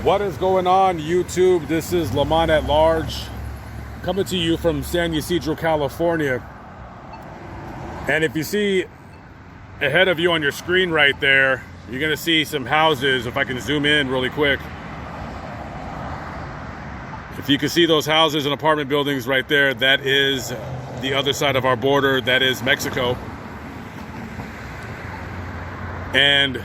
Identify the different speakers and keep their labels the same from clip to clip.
Speaker 1: What is going on, YouTube? This is Lamont at Large, coming to you from Cedro California. And if you see ahead of you on your screen right there, you're gonna see some houses. If I can zoom in really quick. If you can see those houses and apartment buildings right there, that is the other side of our border. That is Mexico. And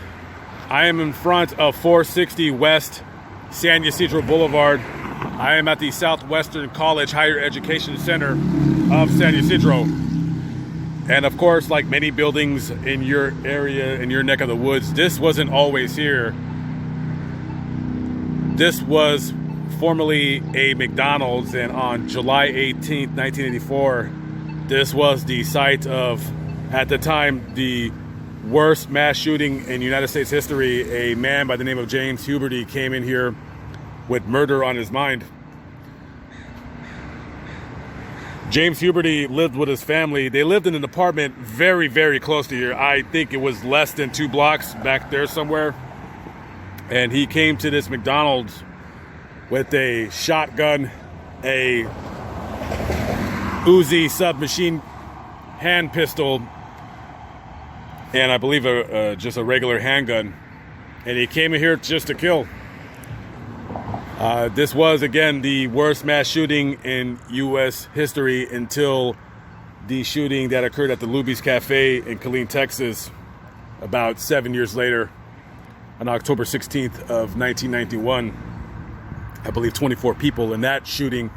Speaker 1: I am in front of 460 West San Ysidro Boulevard. I am at the Southwestern College Higher Education Center of San Ysidro. And of course, like many buildings in your area, in your neck of the woods, this wasn't always here. This was formerly a McDonald's, and on July 18th, 1984, this was the site of, at the time, the worst mass shooting in United States history. A man by the name of James Huberty came in here with murder on his mind. James Huberty lived with his family. They lived in an apartment very, very close to here. I think it was less than 2 blocks back there somewhere. And he came to this McDonald's with a shotgun, a Uzi submachine hand pistol, and I believe just a regular handgun. And he came in here just to kill. This was, again, the worst mass shooting in U.S. history until the shooting that occurred at the Luby's Cafe in Killeen, Texas, about 7 years later, on October 16th of 1991. I believe 24 people in that shooting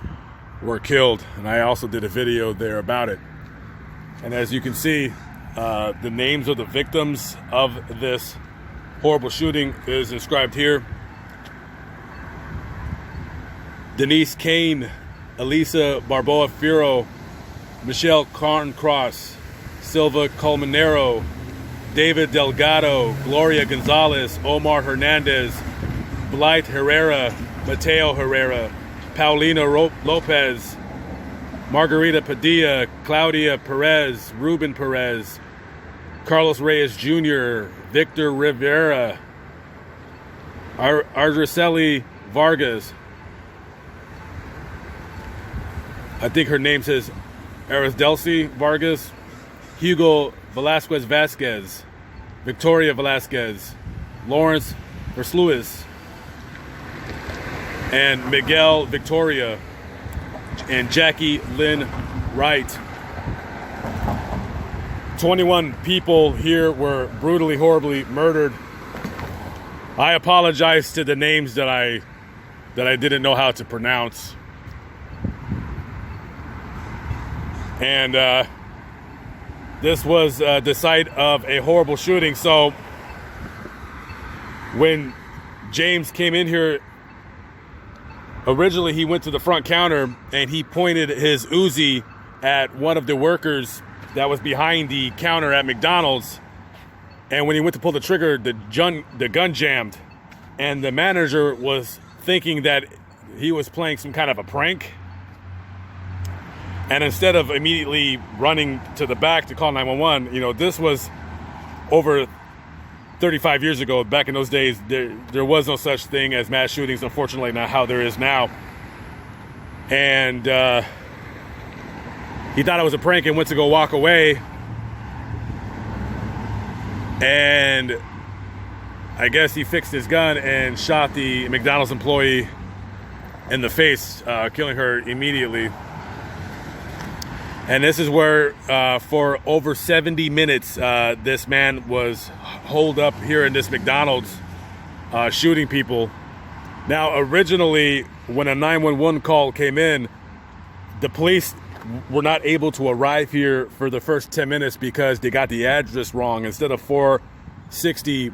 Speaker 1: were killed, and I also did a video there about it. And as you can see, the names of the victims of this horrible shooting is inscribed here. Denise Kane, Elisa Barboa Firo, Michelle Carncross, Silva Colmenero, David Delgado, Gloria Gonzalez, Omar Hernandez, Blythe Herrera, Mateo Herrera, Paulina Lopez, Margarita Padilla, Claudia Perez, Ruben Perez, Carlos Reyes Jr., Victor Rivera, Araceli Vargas. I think her name says Araceli Vargas, Hugo Velasquez Vasquez, Victoria Velasquez, Lawrence Versluis, and Miguel Victoria, and Jackie Lynn Wright. 21 people here were brutally, horribly murdered. I apologize to the names that I didn't know how to pronounce. And this was the site of a horrible shooting. So when James came in here, originally he went to the front counter and he pointed his Uzi at one of the workers that was behind the counter at McDonald's. And when he went to pull the trigger, the gun jammed. And the manager was thinking that he was playing some kind of a prank. And instead of immediately running to the back to call 911, you know, this was over 35 years ago. Back in those days, there was no such thing as mass shootings, unfortunately, not how there is now. And he thought it was a prank and went to go walk away. And I guess he fixed his gun and shot the McDonald's employee in the face, killing her immediately. And this is where, for over 70 minutes, this man was holed up here in this McDonald's, shooting people. Now, originally, when a 911 call came in, the police were not able to arrive here for the first 10 minutes because they got the address wrong. Instead of 460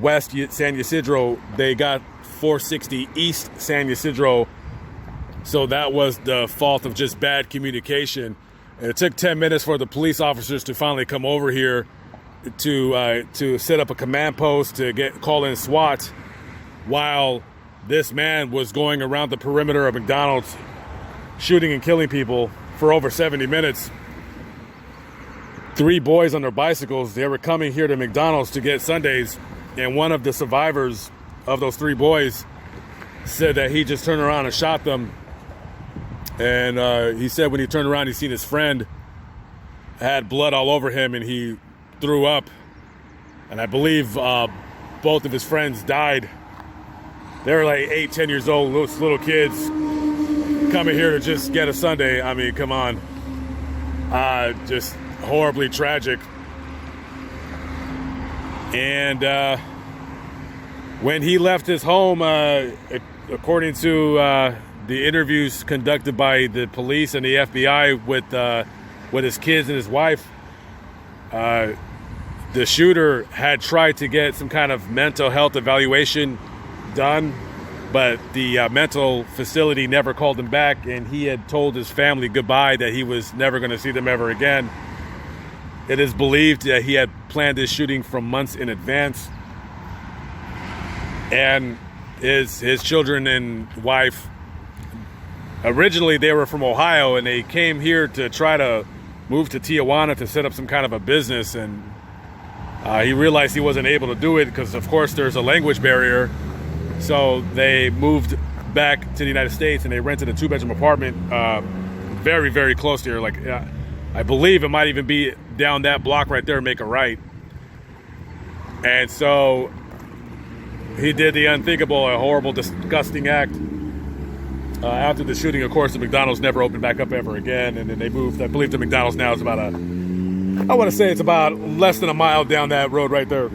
Speaker 1: West San Ysidro, they got 460 East San Ysidro. So that was the fault of just bad communication. It took 10 minutes for the police officers to finally come over here to set up a command post to call in SWAT, while this man was going around the perimeter of McDonald's shooting and killing people for over 70 minutes. 3 boys on their bicycles, they were coming here to McDonald's to get sundaes, and one of the survivors of those 3 boys said that he just turned around and shot them. And he said when he turned around, he seen his friend had blood all over him, and he threw up. And I believe both of his friends died. They were like 8, 10 years old, little kids coming here to just get a sundae. I mean, come on. Just horribly tragic. And when he left his home, according to the interviews conducted by the police and the FBI with his kids and his wife, the shooter had tried to get some kind of mental health evaluation done, but the mental facility never called him back, and he had told his family goodbye, that he was never going to see them ever again. It is believed that he had planned this shooting from months in advance, and his children and wife, originally they were from Ohio, and they came here to try to move to Tijuana to set up some kind of a business, and he realized he wasn't able to do it because, of course, there's a language barrier. So they moved back to the United States, and they rented a 2-bedroom apartment very, very close to here. Like, I believe it might even be down that block right there, make a right. And so he did the unthinkable, a horrible, disgusting act. After the shooting, of course, the McDonald's never opened back up ever again. And then they moved. I believe the McDonald's now is about I want to say it's about less than a mile down that road right there.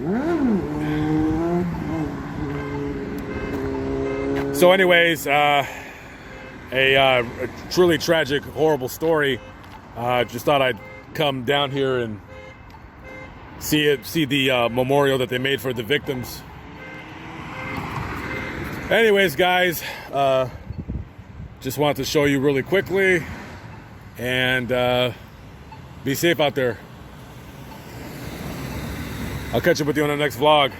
Speaker 1: So anyways, a truly tragic, horrible story. Just thought I'd come down here and see the memorial that they made for the victims. Anyways, guys, just wanted to show you really quickly, and be safe out there. I'll catch up with you on the next vlog.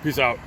Speaker 1: Peace out.